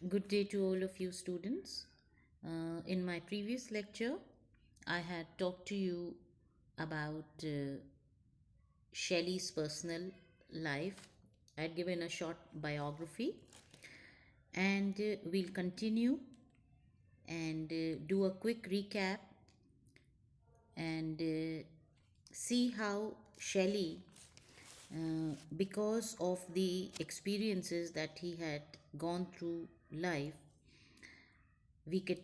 Good day to all of you students. In my previous lecture, I had talked to you about Shelley's personal life. I had given a short biography, and we'll continue and do a quick recap and see how Shelley, because of the experiences that he had gone through life, we could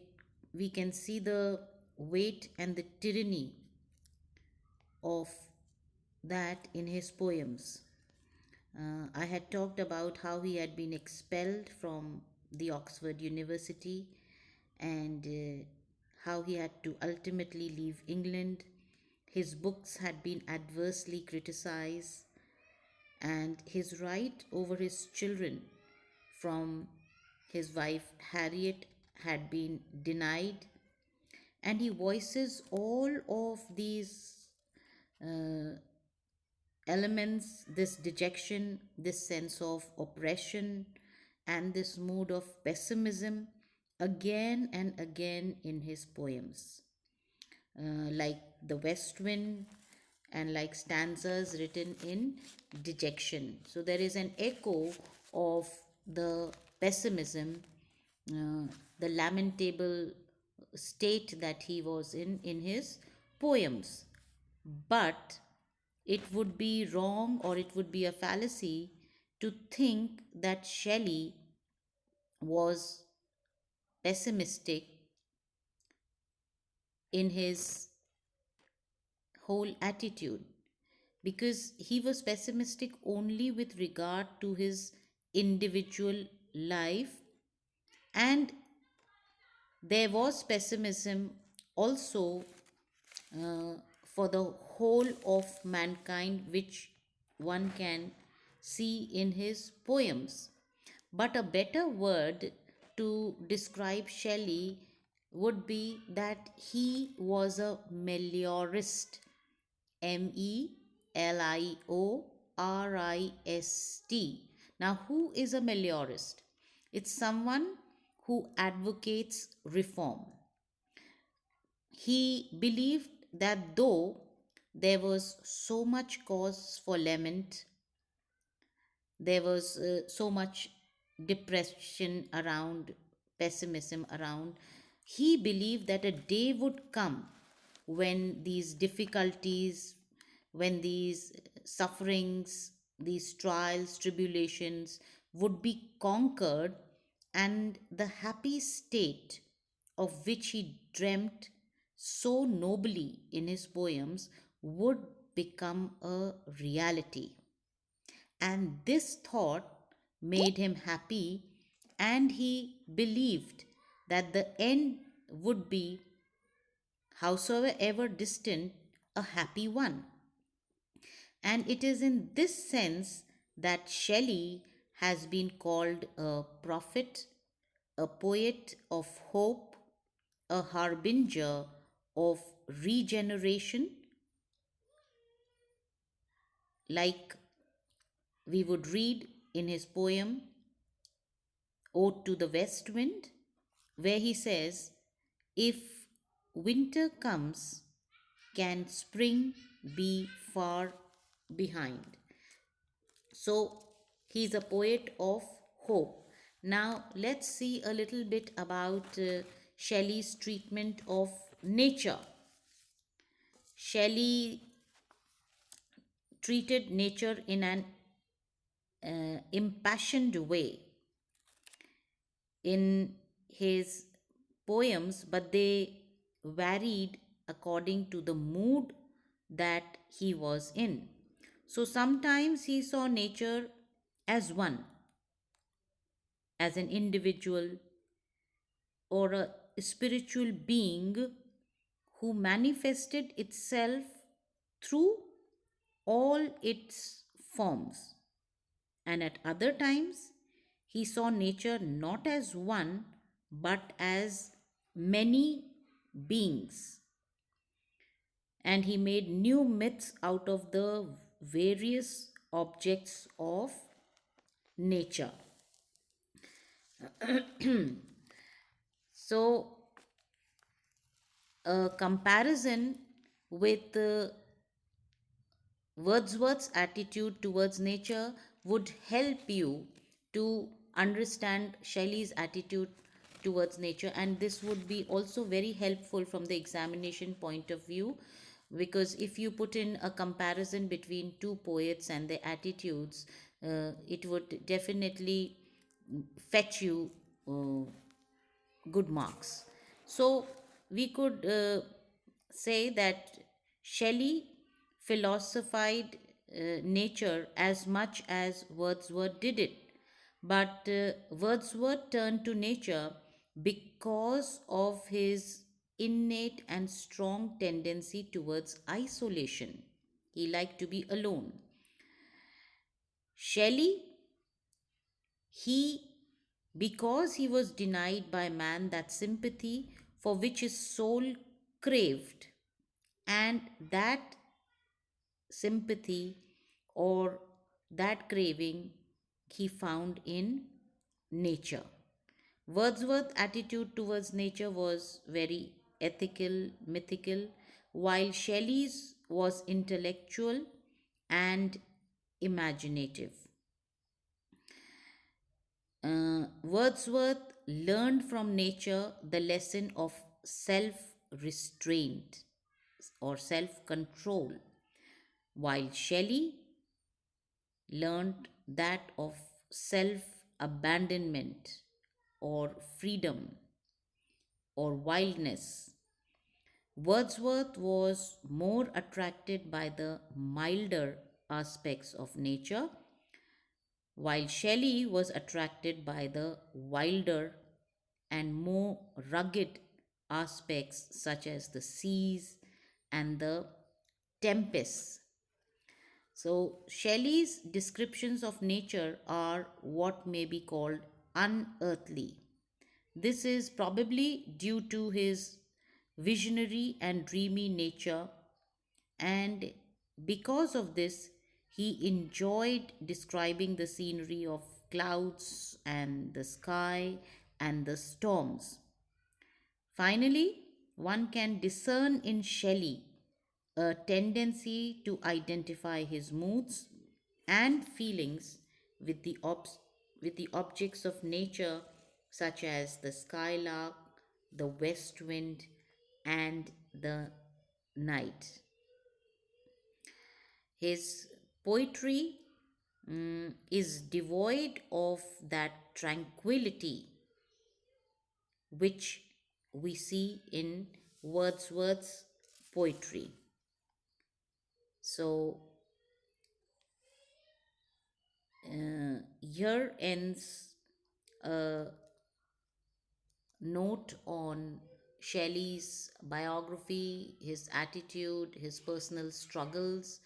we can see the weight and the tyranny of that in his poems. I had talked about how he had been expelled from the Oxford University and how he had to ultimately leave England. His books had been adversely criticized, and his right over his children from his wife Harriet had been denied, and he voices all of these uh, elements, this dejection, this sense of oppression, and this mood of pessimism again and again in his poems, like the West Wind and like stanzas written in dejection. So there is an echo of the pessimism, the lamentable state that he was in his poems. But it would be wrong, or it would be a fallacy to think that Shelley was pessimistic in his whole attitude, because he was pessimistic only with regard to his individual life, and there was pessimism also uh, for the whole of mankind, which one can see in his poems. But a better word to describe Shelley would be that he was a meliorist. Meliorist. Now, who is a meliorist? It's someone who advocates reform. He believed that though there was so much cause for lament, there was so much depression around, pessimism around, he believed that a day would come when these difficulties, when these sufferings, these trials, tribulations would be conquered, and the happy state of which he dreamt so nobly in his poems would become a reality. And this thought made him happy, and he believed that the end would be, howsoever distant, a happy one. And it is in this sense that Shelley has been called a prophet, a poet of hope, a harbinger of regeneration, like we would read in his poem Ode to the West Wind, where he says, "If winter comes, can spring be far behind?" So he's a poet of hope. Now let's see a little bit about Shelley's treatment of nature. Shelley treated nature in an impassioned way in his poems, but they varied according to the mood that he was in. So sometimes he saw nature as one, as an individual, or a spiritual being who manifested itself through all its forms. And at other times, he saw nature not as one, but as many beings. And he made new myths out of the various objects of nature. So, a comparison with Wordsworth's attitude towards nature would help you to understand Shelley's attitude towards nature, and this would be also very helpful from the examination point of view, because if you put in a comparison between two poets and their attitudes, it would definitely fetch you uh, good marks. So we could say that Shelley philosophized nature as much as Wordsworth did it. But Wordsworth turned to nature because of his innate and strong tendency towards isolation. He liked to be alone. Shelley, he because he was denied by man that sympathy for which his soul craved, and that sympathy or that craving he found in nature. Wordsworth's attitude towards nature was very ethical, mythical, while Shelley's was intellectual and imaginative. Wordsworth learned from nature the lesson of self restraint or self control, while Shelley learned that of self abandonment or freedom or wildness. Wordsworth was more attracted by the milder aspects of nature, while Shelley was attracted by the wilder and more rugged aspects such as the seas and the tempests. So, Shelley's descriptions of nature are what may be called unearthly. This is probably due to his visionary and dreamy nature, and because of this, he enjoyed describing the scenery of clouds and the sky and the storms. Finally, one can discern in Shelley a tendency to identify his moods and feelings with with the objects of nature, such as the skylark, the west wind, and the night. His poetry is devoid of that tranquility which we see in Wordsworth's poetry. So, here ends a note on Shelley's biography, his attitude, his personal struggles,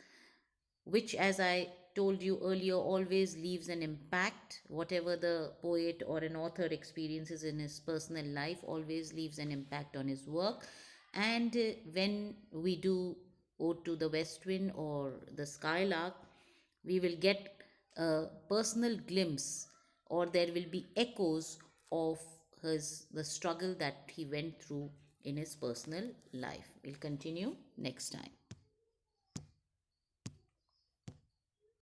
which, as I told you earlier, always leaves an impact. Whatever the poet or an author experiences in his personal life always leaves an impact on his work. And when we do Ode to the West Wind or the Skylark, we will get a personal glimpse, or there will be echoes of his the struggle that he went through in his personal life. We'll continue next time.